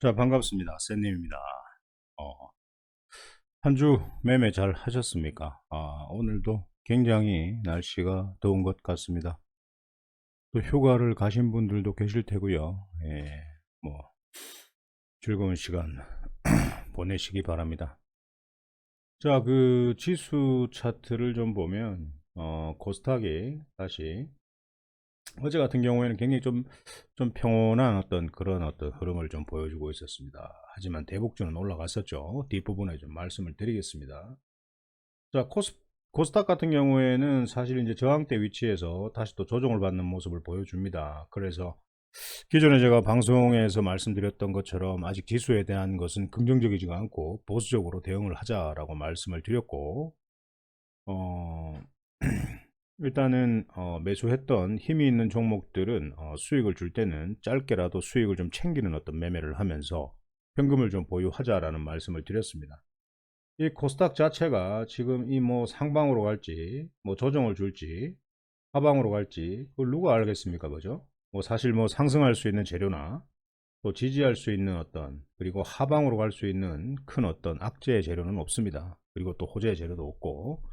자, 반갑습니다. 쌤님입니다. 어, 한 주 매매 잘 하셨습니까? 오늘도 굉장히 날씨가 더운 것 같습니다. 또 휴가를 가신 분들도 계실 테고요. 예, 뭐, 즐거운 시간 보내시기 바랍니다. 자, 그 지수 차트를 좀 보면, 코스닥이 다시 어제 같은 경우에는 굉장히 좀 평온한 그런 흐름을 좀 보여주고 있었습니다. 하지만 대북주는 올라갔었죠. 뒷부분에 좀 말씀을 드리겠습니다. 자, 코스닥 같은 경우에는 사실 이제 저항대 위치에서 다시 또 조정을 받는 모습을 보여줍니다. 그래서 기존에 제가 방송에서 말씀드렸던 것처럼 아직 지수에 대한 것은 긍정적이지가 않고 보수적으로 대응을 하자라고 말씀을 드렸고, 어, 일단은 매수했던 힘이 있는 종목들은 수익을 줄 때는 짧게라도 수익을 좀 챙기는 어떤 매매를 하면서 현금을 좀 보유하자라는 말씀을 드렸습니다. 이 코스닥 자체가 지금 이 뭐 상방으로 갈지 뭐 조정을 줄지 하방으로 갈지 그걸 누가 알겠습니까, 그죠? 뭐 사실 뭐 상승할 수 있는 재료나 또 지지할 수 있는 그리고 하방으로 갈 수 있는 큰 악재의 재료는 없습니다. 그리고 또 호재의 재료도 없고,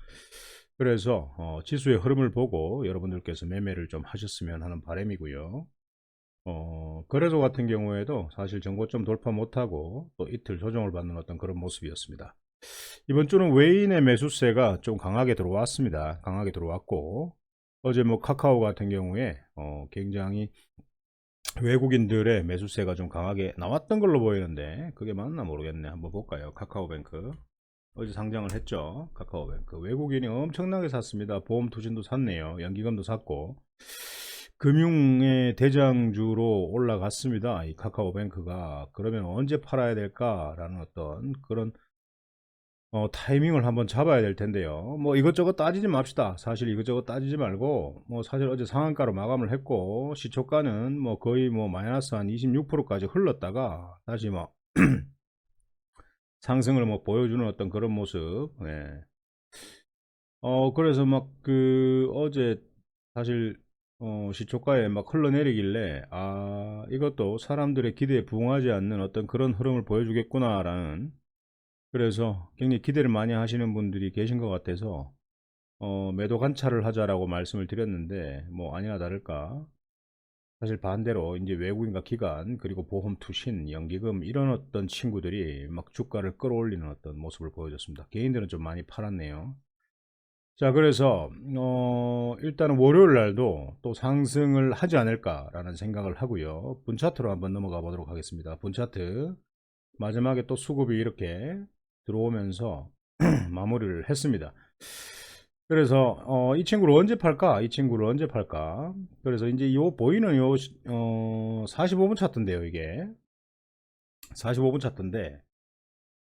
그래서 지수의 흐름을 보고 여러분들께서 매매를 좀 하셨으면 하는 바람이고요. 거래소 같은 경우에도 사실 전고점 돌파 못하고 또 이틀 조정을 받는 그런 모습이었습니다. 이번 주는 외인의 매수세가 좀 강하게 들어왔습니다. 강하게 들어왔고, 어제 뭐 카카오 같은 경우에 굉장히 외국인들의 매수세가 좀 강하게 나왔던 걸로 보이는데 그게 맞나 모르겠네. 한번 볼까요? 카카오뱅크 어제 상장을 했죠. 카카오뱅크 외국인이 엄청나게 샀습니다. 보험 투신도 샀네요. 연기금도 샀고 금융의 대장주로 올라갔습니다. 이 카카오뱅크가. 그러면 언제 팔아야 될까라는 그런 타이밍을 한번 잡아야 될 텐데요. 뭐 이것저것 따지지 맙시다. 사실 이것저것 따지지 말고, 뭐 사실 어제 상한가로 마감을 했고, 시초가는 뭐 거의 뭐 마이너스 한 26%까지 흘렀다가 다시 뭐 상승을 뭐 보여주는 그런 모습. 예. 그래서 막 어제 사실 시초가에 막 흘러내리길래, 이것도 사람들의 기대에 부응하지 않는 그런 흐름을 보여주겠구나라는, 그래서 굉장히 기대를 많이 하시는 분들이 계신 것 같아서 매도 관찰을 하자라고 말씀을 드렸는데, 뭐 아니나 다를까 사실 반대로 이제 외국인과 기관 그리고 보험 투신 연기금 이런 친구들이 막 주가를 끌어올리는 모습을 보여줬습니다. 개인들은 좀 많이 팔았네요. 자, 그래서 일단은 월요일 날도 또 상승을 하지 않을까라는 생각을 하고요. 분 차트로 한번 넘어가 보도록 하겠습니다. 분 차트 마지막에 또 수급이 이렇게 들어오면서 마무리를 했습니다. 그래서 이 친구를 언제 팔까? 이 친구를 언제 팔까? 그래서 이제 요 보이는 45분 차트인데요, 이게 45분 차트인데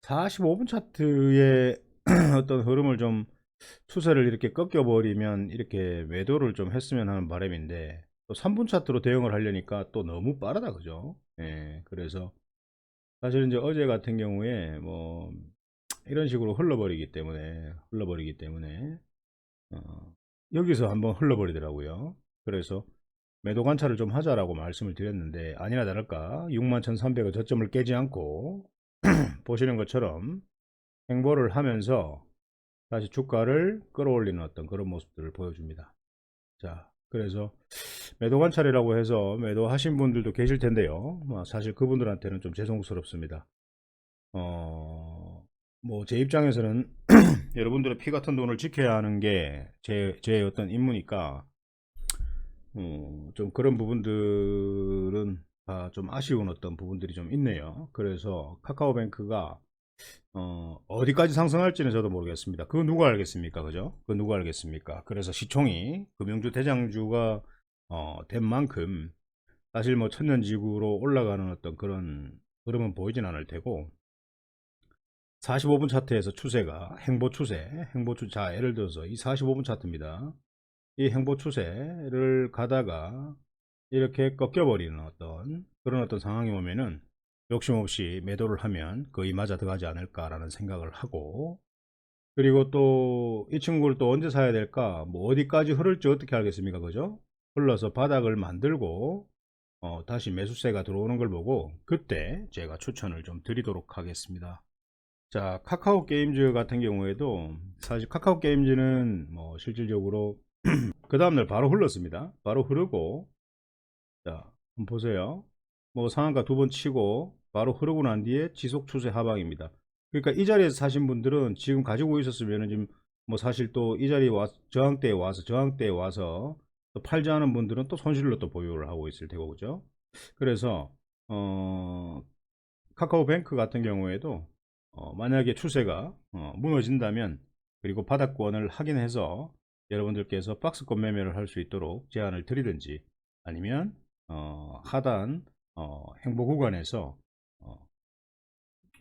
45분 차트의 흐름을 좀 추세를 이렇게 꺾여버리면 이렇게 매도를 좀 했으면 하는 바람인데, 또 3분 차트로 대응을 하려니까 또 너무 빠르다, 그죠? 예, 그래서 사실 이제 어제 같은 경우에 뭐 이런 식으로 흘러버리기 때문에 여기서 한번 흘러버리더라고요. 그래서 매도 관찰을 좀 하자라고 말씀을 드렸는데 아니나 다를까 61,300의 저점을 깨지 않고 보시는 것처럼 행보를 하면서 다시 주가를 끌어올리는 그런 모습들을 보여줍니다. 자, 그래서 매도 관찰이라고 해서 매도하신 분들도 계실 텐데요. 사실 그분들한테는 좀 죄송스럽습니다. 뭐 제 입장에서는 여러분들의 피 같은 돈을 지켜야 하는 게 제 임무니까, 좀 그런 부분들은 좀 아쉬운 부분들이 좀 있네요. 그래서 카카오뱅크가 어디까지 상승할지는 저도 모르겠습니다. 그거 누가 알겠습니까? 그죠? 그거 누가 알겠습니까? 그래서 시총이 금융주 대장주가 된 만큼 사실 뭐 천년지구로 올라가는 그런 흐름은 보이진 않을 테고, 45분 차트에서 추세가 행보 추세, 자 예를 들어서 이 45분 차트입니다. 이 행보 추세를 가다가 이렇게 꺾여버리는 그런 상황이 오면은 욕심 없이 매도를 하면 거의 맞아 들어가지 않을까라는 생각을 하고, 그리고 또 이 친구를 또 언제 사야 될까, 뭐 어디까지 흐를지 어떻게 알겠습니까, 그죠? 흘러서 바닥을 만들고 다시 매수세가 들어오는 걸 보고 그때 제가 추천을 좀 드리도록 하겠습니다. 자, 카카오 게임즈 같은 경우에도 사실 카카오 게임즈는 뭐 실질적으로 그 다음날 바로 흘렀습니다. 바로 흐르고, 자, 한번 보세요. 뭐 상한가 두 번 치고 바로 흐르고 난 뒤에 지속 추세 하방입니다. 그러니까 이 자리에서 사신 분들은 지금 가지고 있었으면 지금 뭐 사실 또 이 자리에 저항대에 와서 또 팔지 않은 분들은 또 손실로 또 보유를 하고 있을 테고, 그죠? 그래서 카카오뱅크 같은 경우에도 만약에 추세가 무너진다면, 그리고 바닥권을 확인해서 여러분들께서 박스권 매매를 할 수 있도록 제안을 드리든지, 아니면 하단 행보 구간에서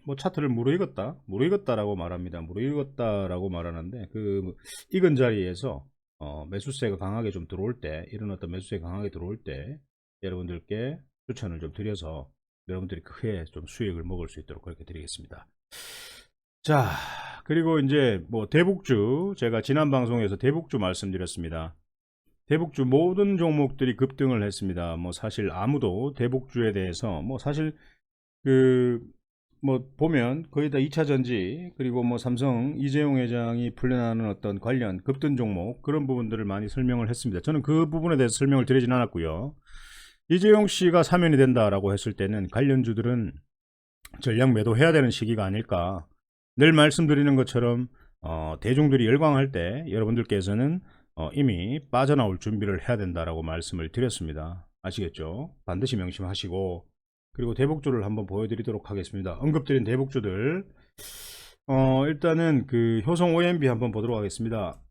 뭐 차트를 무르익었다라고 말합니다. 무르익었다라고 말하는데, 그 익은 자리에서 매수세가 강하게 좀 들어올 때, 이런 어떤 매수세가 강하게 들어올 때 여러분들께 추천을 좀 드려서 여러분들이 크게 좀 수익을 먹을 수 있도록 그렇게 드리겠습니다. 자, 그리고 이제 뭐 대북주, 제가 지난 방송에서 대북주 말씀드렸습니다. 대북주 모든 종목들이 급등을 했습니다. 뭐 사실 아무도 대북주에 대해서 뭐 사실 그 뭐 보면 거의 다 2차전지, 그리고 뭐 삼성 이재용 회장이 풀려나는 어떤 관련 급등 종목, 그런 부분들을 많이 설명을 했습니다. 저는 그 부분에 대해서 설명을 드리진 않았고요. 이재용 씨가 사면이 된다라고 했을 때는 관련주들은 전량 매도해야 되는 시기가 아닐까. 늘 말씀드리는 것처럼 대중들이 열광할 때 여러분들께서는 이미 빠져나올 준비를 해야 된다라고 말씀을 드렸습니다. 아시겠죠? 반드시 명심하시고, 그리고 대북주를 한번 보여드리도록 하겠습니다. 언급드린 대북주들, 일단은 그 효성 OMB 한번 보도록 하겠습니다.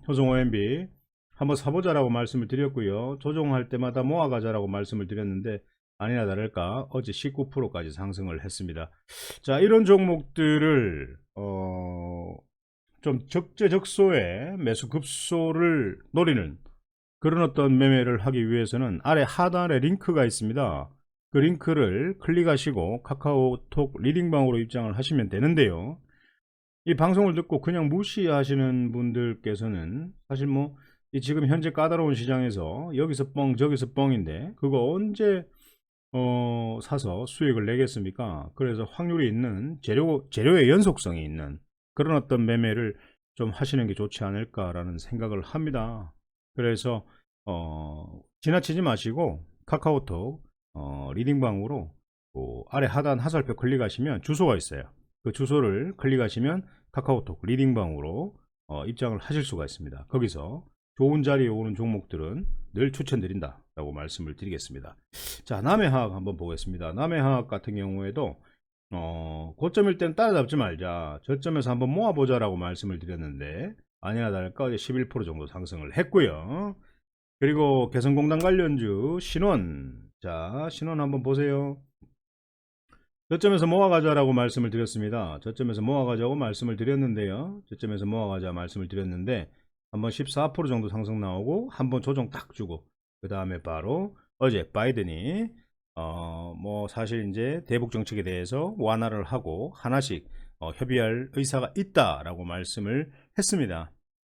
효성 OMB 한번 사보자라고 말씀을 드렸고요. 조정할 때마다 모아가자라고 말씀을 드렸는데, 아니나 다를까 어제 19%까지 상승을 했습니다. 자, 이런 종목들을 좀 적재적소에 매수 급소를 노리는 그런 어떤 매매를 하기 위해서는 아래 하단에 링크가 있습니다. 그 링크를 클릭하시고 카카오톡 리딩방으로 입장을 하시면 되는데요. 이 방송을 듣고 그냥 무시하시는 분들께서는 사실 뭐 이 지금 현재 까다로운 시장에서 여기서 뻥 저기서 뻥인데 그거 언제 사서 수익을 내겠습니까? 그래서 확률이 있는 재료의 연속성이 있는 그런 어떤 매매를 좀 하시는 게 좋지 않을까라는 생각을 합니다. 그래서 지나치지 마시고 카카오톡 리딩방으로 아래 하단 하살표 클릭하시면 주소가 있어요. 그 주소를 클릭하시면 카카오톡 리딩방으로 입장을 하실 수가 있습니다. 거기서 좋은 자리에 오는 종목들은 늘 추천드린다 라고 말씀을 드리겠습니다. 자, 남해화학 한번 보겠습니다. 남해화학 같은 경우에도 고점일 땐 따라잡지 말자, 저점에서 한번 모아보자 라고 말씀을 드렸는데, 아니나 다를까 어제 11% 정도 상승을 했고요. 그리고 개성공단 관련주 신원, 자, 신원 한번 보세요. 저점에서 모아가자라고 말씀을 드렸습니다. 저점에서 모아가자고 말씀을 드렸는데요. 저점에서 모아가자 말씀을 드렸는데 한번 14% 정도 상승 나오고 한번 조정 딱 주고, 그 다음에 바로 어제 바이든이 뭐 사실 이제 대북 정책에 대해서 완화를 하고 하나씩 협의할 의사가 있다라고 말씀을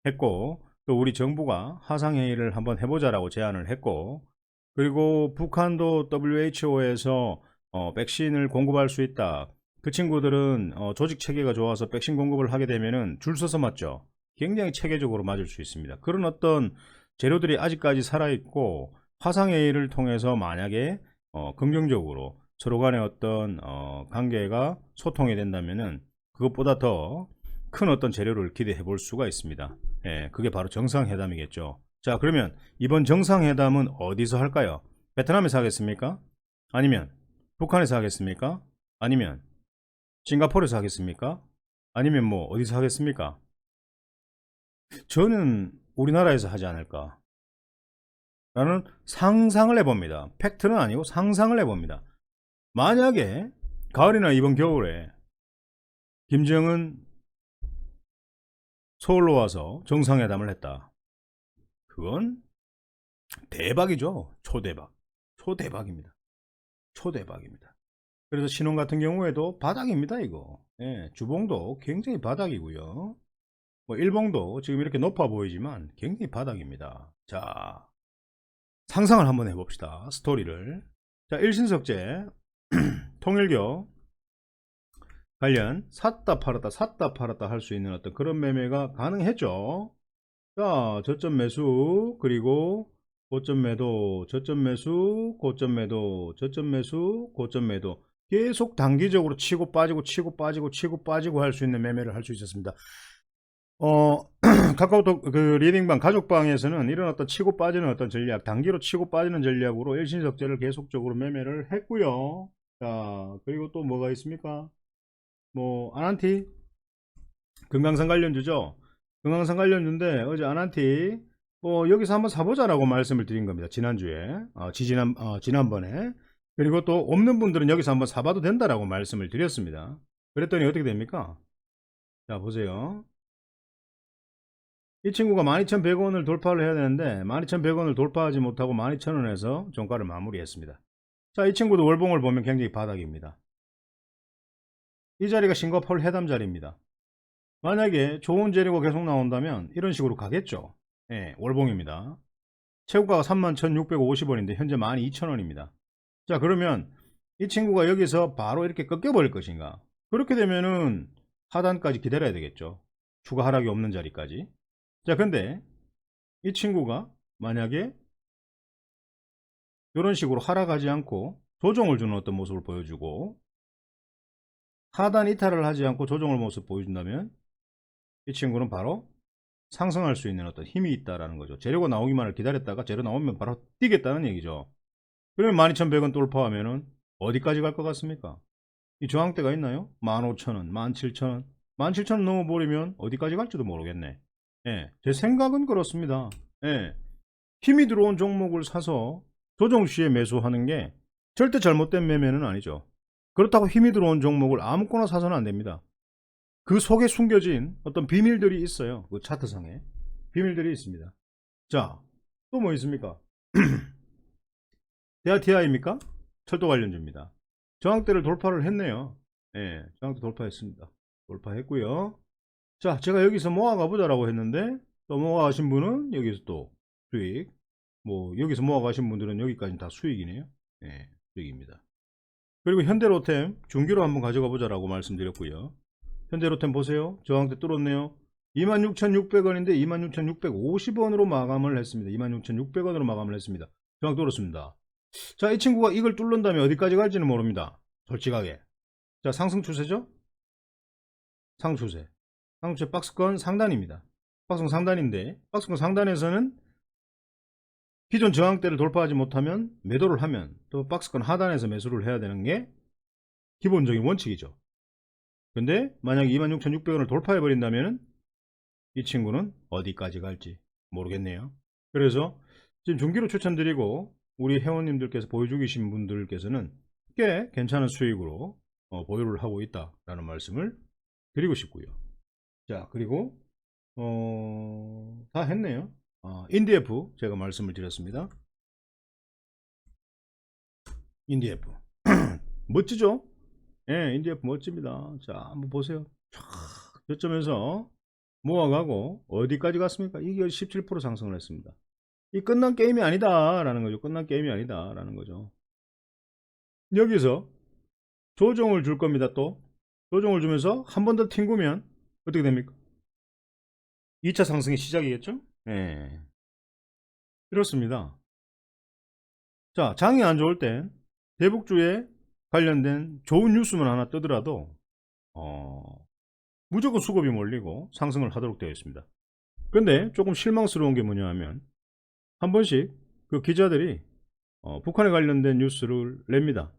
했고, 또 우리 정부가 화상회의를 한번 해보자라고 제안을 했고, 그리고 북한도 WHO에서 백신을 공급할 수 있다. 그 친구들은 조직 체계가 좋아서 백신 공급을 하게 되면은 줄 서서 맞죠. 굉장히 체계적으로 맞을 수 있습니다. 그런 어떤 재료들이 아직까지 살아있고, 화상회의를 통해서 만약에 긍정적으로 서로 간의 어떤 관계가 소통이 된다면은 그것보다 더 큰 어떤 재료를 기대해 볼 수가 있습니다. 예, 그게 바로 정상회담이겠죠. 자, 그러면 이번 정상회담은 어디서 할까요? 베트남에서 하겠습니까? 아니면 북한에서 하겠습니까? 아니면 싱가포르에서 하겠습니까? 아니면 뭐 어디서 하겠습니까? 저는 우리나라에서 하지 않을까 라는 상상을 해봅니다. 팩트는 아니고 상상을 해봅니다. 만약에 가을이나 이번 겨울에 김정은 서울로 와서 정상회담을 했다. 그건 대박이죠. 초대박입니다. 초대박입니다. 그래서 신혼 같은 경우에도 바닥입니다. 이거. 예, 주봉도 굉장히 바닥이고요. 뭐 일봉도 지금 이렇게 높아 보이지만 굉장히 바닥입니다. 자, 상상을 한번 해봅시다. 스토리를. 자, 일신석재 통일교 관련 샀다 팔았다 할 수 있는 어떤 그런 매매가 가능했죠. 자, 저점 매수, 그리고 고점 매도, 저점 매수, 고점 매도, 저점 매수, 고점 매도, 계속 단기적으로 치고 빠지고 치고 빠지고 치고 빠지고 할 수 있는 매매를 할 수 있었습니다. 카카오톡 그 리딩방 가족방에서는 이런 어떤 치고 빠지는 어떤 전략, 단기로 치고 빠지는 전략으로 일신석재를 계속적으로 매매를 했고요. 자, 그리고 또 뭐가 있습니까? 뭐 아난티 금강산 관련주죠. 금강산 관련주인데 어제 아난티 여기서 한번 사보자라고 말씀을 드린 겁니다. 지난주에 지난번에. 그리고 또 없는 분들은 여기서 한번 사봐도 된다라고 말씀을 드렸습니다. 그랬더니 어떻게 됩니까? 자, 보세요. 이 친구가 12,100원을 돌파를 해야 되는데 12,100원을 돌파하지 못하고 12,000원에서 종가를 마무리했습니다. 자, 이 친구도 월봉을 보면 굉장히 바닥입니다. 이 자리가 싱가포르 해담 자리입니다. 만약에 좋은 재료가 계속 나온다면 이런 식으로 가겠죠. 예, 월봉입니다. 최고가가 31,650원인데 현재 12,000원입니다. 자, 그러면 이 친구가 여기서 바로 이렇게 꺾여버릴 것인가? 그렇게 되면은 하단까지 기다려야 되겠죠. 추가 하락이 없는 자리까지. 자, 근데 이 친구가 만약에 이런 식으로 하락하지 않고 조정을 주는 어떤 모습을 보여주고 하단 이탈을 하지 않고 조정을 모습 보여준다면 이 친구는 바로 상승할 수 있는 어떤 힘이 있다라는 거죠. 재료가 나오기만을 기다렸다가 재료 나오면 바로 뛰겠다는 얘기죠. 그러면 12,100원 돌파하면은 어디까지 갈 것 같습니까? 이 저항대가 있나요? 15,000원, 17,000원. 17,000원 넘어버리면 어디까지 갈지도 모르겠네. 예, 제 생각은 그렇습니다. 예, 힘이 들어온 종목을 사서 조정 시에 매수하는 게 절대 잘못된 매매는 아니죠. 그렇다고 힘이 들어온 종목을 아무거나 사서는 안 됩니다. 그 속에 숨겨진 어떤 비밀들이 있어요. 그 차트상에 비밀들이 있습니다. 자, 또 뭐 있습니까? 대하TI입니까? 철도 관련주입니다. 저항대를 돌파를 했네요. 예, 저항대 돌파했습니다. 돌파했고요. 자, 제가 여기서 모아가 보자라고 했는데 또 모아가신 분은 여기서 또 수익, 여기서 모아가신 분들은 여기까지 다 수익이네요. 예, 수익입니다. 그리고 현대로템 중기로 한번 가져가 보자라고 말씀드렸고요. 현대로템 보세요. 저항대 뚫었네요. 26,600원인데 26,650원으로 마감을 했습니다. 26,600원으로 마감을 했습니다. 저항 뚫었습니다. 자, 이 친구가 이걸 뚫는 다음에 어디까지 갈지는 모릅니다. 솔직하게. 자, 상승 추세죠? 상추세. 상추세 박스권 상단입니다. 박스권 상단인데, 박스권 상단에서는 기존 저항대를 돌파하지 못하면 매도를 하면 또 박스권 하단에서 매수를 해야 되는 게 기본적인 원칙이죠. 근데 만약에 26,600원을 돌파해 버린다면 이 친구는 어디까지 갈지 모르겠네요. 그래서 지금 중기로 추천드리고 우리 회원님들께서 보여주고 계신 분들께서는 꽤 괜찮은 수익으로 보유를 하고 있다라는 말씀을 드리고 싶고요. 자, 그리고 다 했네요. 인디F 제가 말씀을 드렸습니다. 인디F 멋지죠? 예, 인디F 멋집니다. 자, 한번 보세요. 저점에서 모아가고 어디까지 갔습니까? 이게 17% 상승을 했습니다. 이 끝난 게임이 아니다라는 거죠. 끝난 게임이 아니다라는 거죠. 여기서 조정을 줄 겁니다. 또 조정을 주면서 한 번 더 튕구면 어떻게 됩니까? 2차 상승의 시작이겠죠? 예, 이렇습니다. 자, 장이 안 좋을 땐 대북주에 관련된 좋은 뉴스만 하나 뜨더라도 무조건 수급이 몰리고 상승을 하도록 되어 있습니다. 근데 조금 실망스러운 게 뭐냐 하면 한 번씩 그 기자들이 북한에 관련된 뉴스를 냅니다.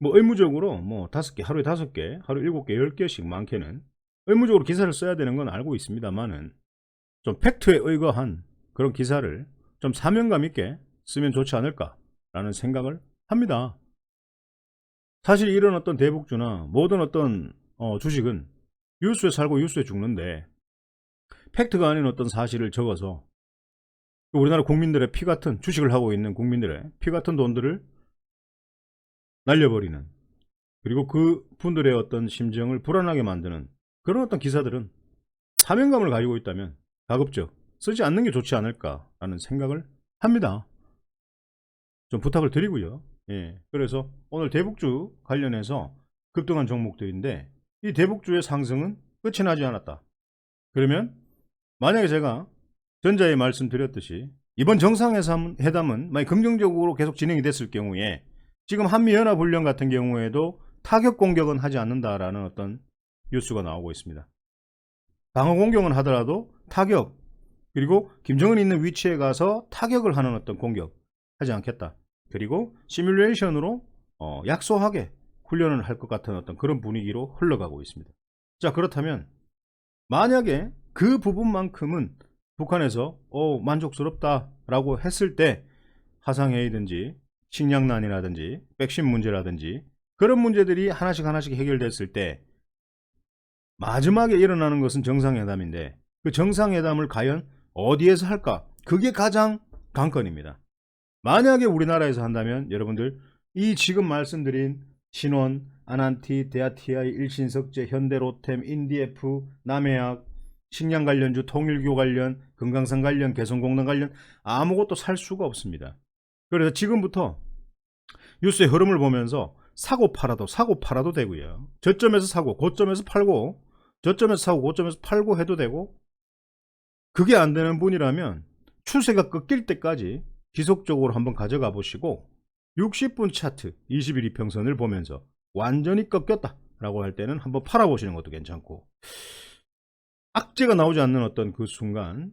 의무적으로 5개, 하루에 5개, 하루 7개, 10개씩 많게는 의무적으로 기사를 써야 되는 건 알고 있습니다만은 좀 팩트에 의거한 그런 기사를 좀 사명감 있게 쓰면 좋지 않을까라는 생각을 합니다. 사실 이런 어떤 대북주나 모든 어떤 주식은 뉴스에 살고 뉴스에 죽는데 팩트가 아닌 어떤 사실을 적어서 우리나라 국민들의 피 같은 주식을 하고 있는 국민들의 피 같은 돈들을 날려버리는, 그리고 그 분들의 어떤 심정을 불안하게 만드는 그런 어떤 기사들은 사명감을 가지고 있다면 가급적 쓰지 않는 게 좋지 않을까라는 생각을 합니다. 좀 부탁을 드리고요. 예. 그래서 오늘 대북주 관련해서 급등한 종목들인데 이 대북주의 상승은 끝이 나지 않았다. 그러면 만약에 제가 전자에 말씀드렸듯이 이번 정상회담은 만약 긍정적으로 계속 진행이 됐을 경우에 지금 한미연합훈련 같은 경우에도 타격 공격은 하지 않는다라는 어떤 뉴스가 나오고 있습니다. 방어 공격은 하더라도 타격, 그리고 김정은이 있는 위치에 가서 타격을 하는 어떤 공격 하지 않겠다. 그리고 시뮬레이션으로 약소하게 훈련을 할 것 같은 어떤 그런 분위기로 흘러가고 있습니다. 자, 그렇다면 만약에 그 부분만큼은 북한에서 만족스럽다라고 했을 때 화상회의든지 식량난이라든지 백신 문제라든지 그런 문제들이 하나씩 해결됐을 때 마지막에 일어나는 것은 정상회담인데 그 정상회담을 과연 어디에서 할까? 그게 가장 관건입니다. 만약에 우리나라에서 한다면 여러분들 이 지금 말씀드린 신원, 아난티, 대아TI, 일신석재, 현대로템, 인디에프, 남해약, 식량 관련주, 통일교 관련, 금강산 관련, 개성공단 관련 아무것도 살 수가 없습니다. 그래서 지금부터 뉴스의 흐름을 보면서 사고 팔아도 되고요. 저점에서 사고, 고점에서 팔고, 저점에서 사고, 고점에서 팔고 해도 되고, 그게 안 되는 분이라면 추세가 꺾일 때까지 지속적으로 한번 가져가 보시고 60분 차트 21 이평선을 보면서 완전히 꺾였다 라고 할 때는 한번 팔아 보시는 것도 괜찮고, 악재가 나오지 않는 어떤 그 순간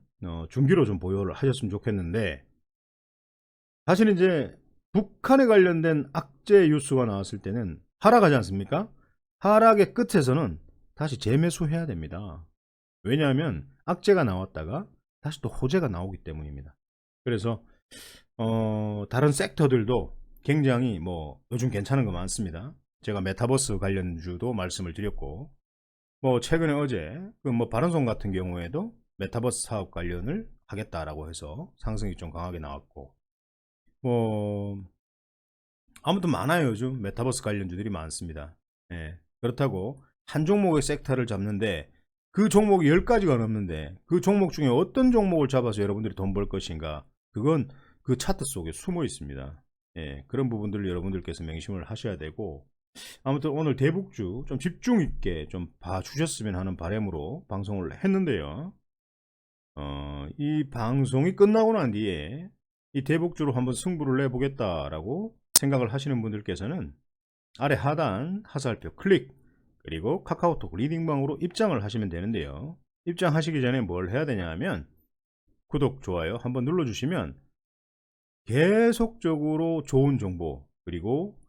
중기로 좀 보유를 하셨으면 좋겠는데, 사실 이제 북한에 관련된 악재 뉴스가 나왔을 때는 하락하지 않습니까? 하락의 끝에서는 다시 재매수해야 됩니다. 왜냐하면 악재가 나왔다가 다시 또 호재가 나오기 때문입니다. 그래서 다른 섹터들도 굉장히 요즘 괜찮은 거 많습니다. 제가 메타버스 관련주도 말씀을 드렸고, 최근에 어제 바른송 같은 경우에도 메타버스 사업 관련을 하겠다라고 해서 상승이 좀 강하게 나왔고, 아무튼 많아요. 요즘 메타버스 관련주들이 많습니다. 예. 그렇다고 한 종목의 섹터를 잡는데 그 종목이 10가지가 넘는데 그 종목 중에 어떤 종목을 잡아서 여러분들이 돈 벌 것인가, 그건 그 차트 속에 숨어 있습니다. 예. 그런 부분들을 여러분들께서 명심을 하셔야 되고, 아무튼 오늘 대북주 좀 집중 있게 좀 봐주셨으면 하는 바람으로 방송을 했는데요. 이 방송이 끝나고 난 뒤에 이 대북주로 한번 승부를 내보겠다라고 생각을 하시는 분들께서는 아래 하단 하살표 클릭, 그리고 카카오톡 리딩방으로 입장을 하시면 되는데요. 입장하시기 전에 뭘 해야 되냐 하면 구독, 좋아요 한번 눌러주시면 계속적으로 좋은 정보, 그리고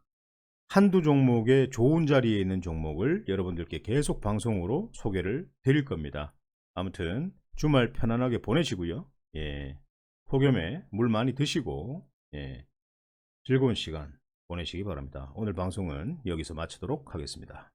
한두 종목의 좋은 자리에 있는 종목을 여러분들께 계속 방송으로 소개를 드릴 겁니다. 아무튼 주말 편안하게 보내시고요. 예, 폭염에 물 많이 드시고 즐거운 시간 보내시기 바랍니다. 오늘 방송은 여기서 마치도록 하겠습니다.